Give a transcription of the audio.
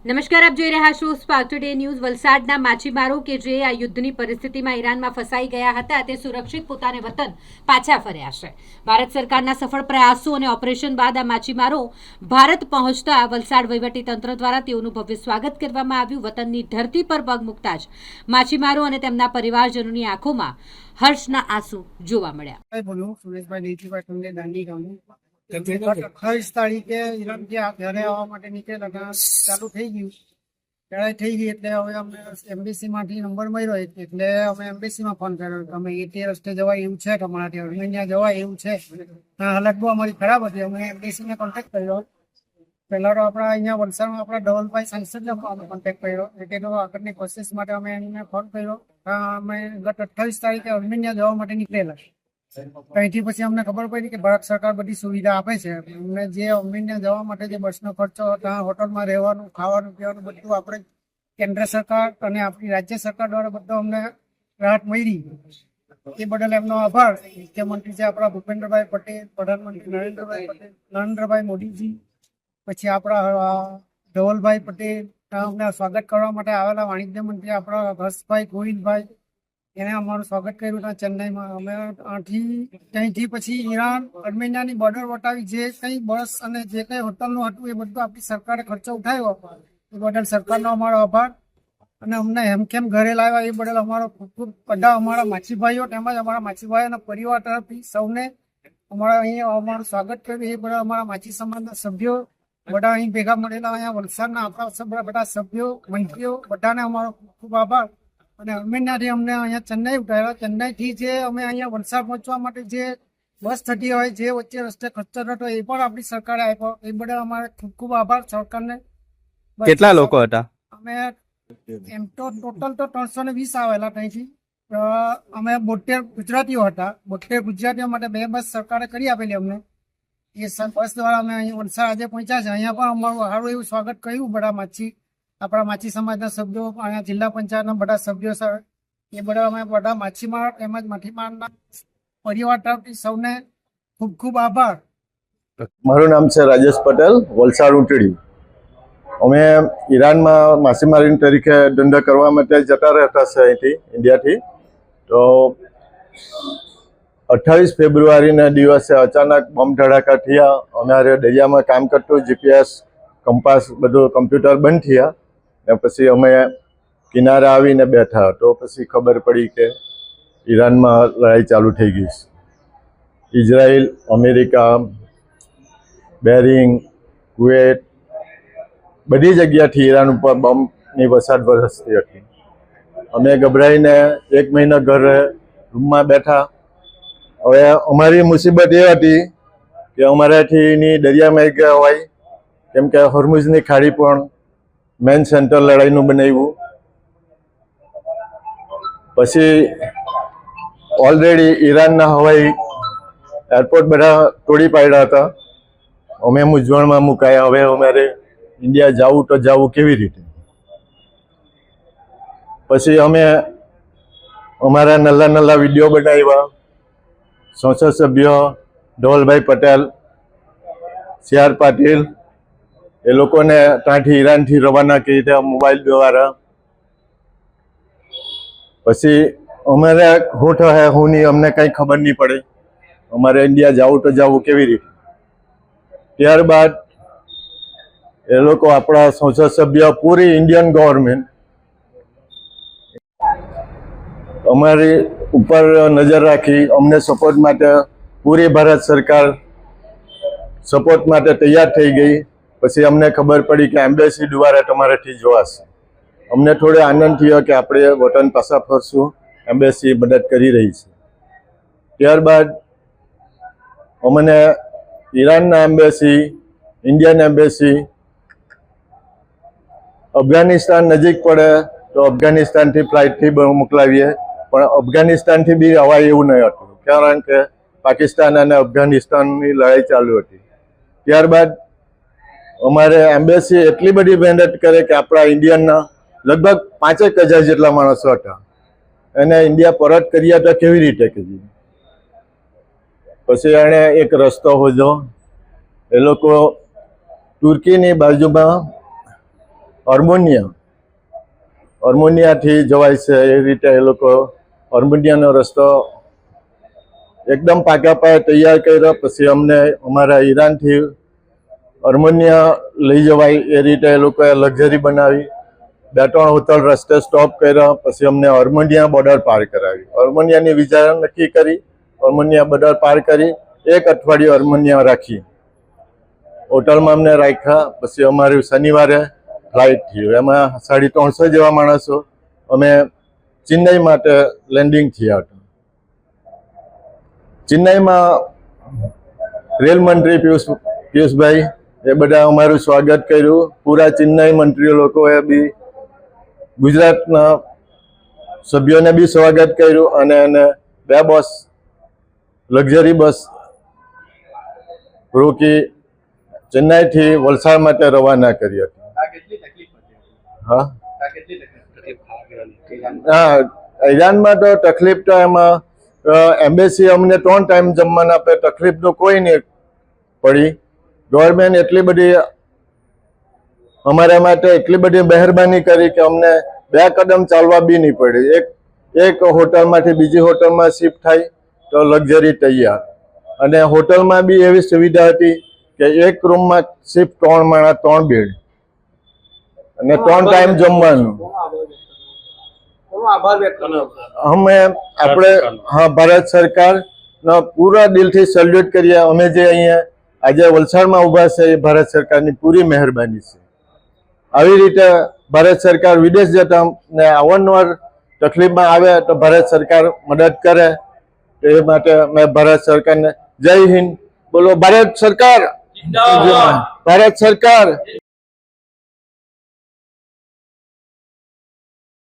નમસ્કાર, આપ જોઈ રહ્યા છો સ્પાર્ક ટુડે ન્યૂઝ। વલસાડના માછીમારો કે જે આ યુદ્ધની પરિસ્થિતિમાં ઈરાનમાં ફસાઈ ગયા હતા તે સુરક્ષિત પોતાને વતન પાછા ફર્યા છે। ભારત સરકારના સફળ પ્રયાસો અને ઓપરેશન બાદ આ માછીમારો ભારત પહોંચતા વલસાડ વહીવટીતંત્ર દ્વારા તેઓનું ભવ્ય સ્વાગત કરવામાં આવ્યું। વતનની ધરતી પર પગ મૂકતા જ માછીમારો અને તેમના પરિવારજનોની આંખોમાં હર્ષના આંસુ જોવા મળ્યા। 28 તારીખે ઈરાનથી ઘરે આવવા માટે નીકળેલા ચાલુ થઈ ગયું, ચડાઈ થઈ ગઈ એટલે હવે અમને એમ્બેસીમાંથી નંબર મળ્યો એટલે અમે એમ્બેસીમાં ફોન કર્યો કે અમે તે રસ્તે જવાય એવું છે, તમારાથી અર્મેનિયા જવાય એવું છે। હાલત બહુ અમારી ખરાબ હતી। અમે એમ્બેસીને કોન્ટેક્ટ કર્યો। પહેલા તો આપણા અહીંયા વલસાડમાં આપણા ધવલભાઈ સાંસદને કોન્ટેક્ટ કર્યો એટલે તો આગળની પ્રોસેસ માટે અમે એમને ફોન કર્યો। અમે ગત 28 તારીખે અર્મેનિયા જવા માટે નીકળેલા। અહીંથી પછી અમને ખબર પડી કે ભારત સરકાર બધી સુવિધા આપે છે। અમને જે અર્મેનિયા જવા માટે જે બસનો ખર્ચો, ત્યાં હોટલમાં રહેવાનું, ખાવાનું, પીવાનું બધું આપણે કેન્દ્ર સરકાર અને આપણી રાજ્ય સરકાર દ્વારા બધો અમને રાહત મળી। એ બદલ એમનો આભાર। મુખ્યમંત્રી છે આપણા ભૂપેન્દ્રભાઈ પટેલ, પ્રધાનમંત્રી નરેન્દ્રભાઈ મોદીજી, પછી આપણા ધવલભાઈ પટેલ, અમને સ્વાગત કરવા માટે આવેલા વાણિજ્ય મંત્રી આપણા હર્ષભાઈ ગોવિંદભાઈ, એને અમારું સ્વાગત કર્યું હતા ચેન્નાઈમાં। અમે ત્યાંથી પછી ઈરાન અર્મેનિયાની બોર્ડર વટાવી જે કંઈ બસ અને જે કંઈ હોટલનું હતું એ બધું આપણી સરકારે ખર્ચો ઉઠાવ્યો, એ બદલ સરકારનો અમારો આભાર। અને અમને હેમખેમ ઘરે લાવ્યા એ બદલ અમારો ખૂબ ખૂબ બધા અમારા માછીભાઈઓ તેમજ અમારા માછીભાઈઓના પરિવાર તરફથી સૌને અમારું સ્વાગત કર્યું એ બદલ અમારા માછી સમાજના સભ્યો બધા અહીં ભેગા મળેલા, અહીંયા વલસાડના આપણા બધા સભ્યો, મંત્રીઓ બધાને અમારો ખૂબ ખૂબ આભાર। અને અર્મેનિયાથી અમને અહીંયા ચેન્નાઈ ઉતાર્યા। ચેન્નાઈથી જે અમે અહીંયા વલસાડ પહોંચવા માટે જે બસ થતી હોય, જે વચ્ચે રસ્તે ખર્ચો થતો એ પણ આપણી સરકારે આપ્યો, એ બદલ અમારે ખૂબ ખૂબ આભાર સરકારને। કેટલા લોકો હતા? અમે એમ તો ટોટલ તો 320 આવેલા ત્યાંથી। અમે 72 ગુજરાતીઓ હતા। 72 ગુજરાતીઓ માટે 2 બસ સરકારે કરી આપેલી અમને। એ બસ દ્વારા અમે અહીંયા વલસાડ આજે પહોંચ્યા છે। અહીંયા પણ અમારું સારું એવું સ્વાગત કર્યું બધા આપણા માછી સમાજના સભ્યો, અહીંયા જિલ્લા પંચાયતના બધા સભ્યો સર, એ બધા અમે બધા માછીમાર તેમજ માછીમારના પરિવાર તરફથી સૌને ખૂબ ખૂબ આભાર। મારું નામ છે રાજેશ પટેલ, વલસાડ ઉંટડી। અમે ઈરાનમાં માછીમારી તરીકે ધંધો કરવા માટે જતા રહેતા છે અહીંથી, ઇન્ડિયાથી। તો 28 ફેબ્રુઆરીના દિવસે અચાનક બોમ્બ ધડાકા થયા। અમારે દરિયામાં કામ કરતું જીપીએસ, કંપાસ બધું કમ્પ્યુટર બંધ થયા ને પછી અમે કિનારે આવીને બેઠા તો પછી ખબર પડી કે ઈરાનમાં લડાઈ ચાલુ થઈ ગઈ છે। ઇઝરાયલ, અમેરિકા, બેરિંગ, કુવેત બધી જગ્યાથી ઈરાન ઉપર બોમ્બની વરસાદ વરસતી હતી। અમે ગભરાઈને 1 મહિના ઘરે રૂમમાં બેઠા। હવે અમારી મુસીબત એ હતી કે અમારાથી દરિયામાં ગયા હોય, કેમ કે હોર્મુઝની ખાડી પણ મેન સેન્ટર લડાઈનું બનાવ્યું। પછી ઓલરેડી ઈરાનના હવાઈ એરપોર્ટ બધા તોડી પાડ્યા હતા। અમે મૂંઝવણમાં મુકાયા, હવે અમારે ઇન્ડિયા જવું તો જવું કેવી રીતે? પછી અમે અમારા નલ્લા વિડીયો બનાવ્યા। સંસદ સભ્ય ધવલભાઈ પટેલ, CR પાટીલ એ લોકોને ત્યાંથી ઈરાનથી રવાના કરી રીતે મોબાઈલ દ્વારા। પછી અમારે શું થશે શું નહીં અમને કંઈ ખબર નહીં પડે, અમારે ઇન્ડિયા જવું તો જવું કેવી રીતે? ત્યારબાદ એ લોકો આપણા સંસદ સભ્ય, પૂરી ઇન્ડિયન ગવર્મેન્ટ અમારી ઉપર નજર રાખી અમને સપોર્ટ માટે પૂરી ભારત સરકાર સપોર્ટ માટે તૈયાર થઈ ગઈ। પછી અમને ખબર પડી કે એમ્બેસી દ્વારા તમારાથી જોવાશે। અમને થોડો આનંદ થયો કે આપણે વતન પાછા ફરશું, એમ્બેસી મદદ કરી રહી છે। ત્યારબાદ અમને ઈરાનના એમ્બેસી, ઇન્ડિયન એમ્બેસી, અફઘાનિસ્તાન નજીક પડે તો અફઘાનિસ્તાનથી ફ્લાઇટથી મોકલાવીએ, પણ અફઘાનિસ્તાનથી બી અવાય એવું નહીં હતું, કારણ કે પાકિસ્તાન અને અફઘાનિસ્તાનની લડાઈ ચાલુ હતી। ત્યારબાદ અમારે એમ્બેસી એટલી બધી મહેનત કરે કે આપણા ઇન્ડિયનના લગભગ 5,000 જેટલા માણસો હતા, એને ઇન્ડિયા પરત કર્યા તો કેવી રીતે કરીએ? પછી એણે એક રસ્તો શોધ્યો। એ લોકો તુર્કીની બાજુમાં અર્મોનિયાથી જવાય છે. એ રીતે એ લોકો અર્મોનિયાનો રસ્તો એકદમ પાકા પાયે તૈયાર કર્યો. પછી અમને અમારા ઈરાનથી અર્મોનિયા લઈ જવાય એ રીતે એ લોકોએ લક્ઝરી બનાવી. 2-3 હોટલ રસ્તે સ્ટોપ કર્યા. પછી અમને અર્મોનિયા બોર્ડર પાર કરાવી. અર્મોનિયાની વિઝા નક્કી કરી. અર્મોનિયા બોર્ડર પાર કરી 1 અઠવાડિયું અર્મોનિયા રાખી. હોટલમાં અમને રાખ્યા. પછી અમારી શનિવારે ફ્લાઇટ થયું. એમાં 350 જેવા માણસો અમે ચેન્નઈ માટે લેન્ડિંગ થયા હતા. ચેન્નઈમાં રેલ મંત્રી પિયુષભાઈ એ બધા અમારું સ્વાગત કર્યું. પૂરા ચેન્નઈ મંત્રીઓ લોકોએ બી ગુજરાતના સભ્યોને બી સ્વાગત કર્યું અને એને 2 બસ લક્ઝરી બસ રોકી ચેન્નઈથી વલસાડ માટે રવાના કરી હતી. હા ઈરાનમાં તો તકલીફ તો એમાં એમ્બેસી અમને 3 ટાઈમ જમવાના આપે. તકલીફ તો કોઈ નહીં પડી. ગવર્મેન્ટ એટલી બધી અમારા માટે એટલી બધી મહેરબાની કરી કે અમને 2 કદમ ચાલવા બી નહીં પડી. એક હોટલમાંથી બીજી હોટલમાં શિફ્ટ થાય તો લક્ઝરી તૈયાર. અને હોટલમાં બી એવી સુવિધા હતી કે એક રૂમમાં સિર્ફ 3 માણસ 3 બેડ અને 3 ટાઈમ જમવાનું. અમે આપણે ભારત સરકારનો પૂરા દિલથી સેલ્યુટ કરીએ. અમે જે અહીંયા આજે વલસાડમાં ઊભા છે એ ભારત સરકારની પૂરી મહેરબાની છે. આવી રીતે ભારત સરકાર વિદેશ જતા ને અવારનવાર તકલીફમાં આવે તો ભારત સરકાર મદદ કરે. એ માટે મેં ભારત સરકારને જય હિન્દ બોલો. ભારત સરકાર.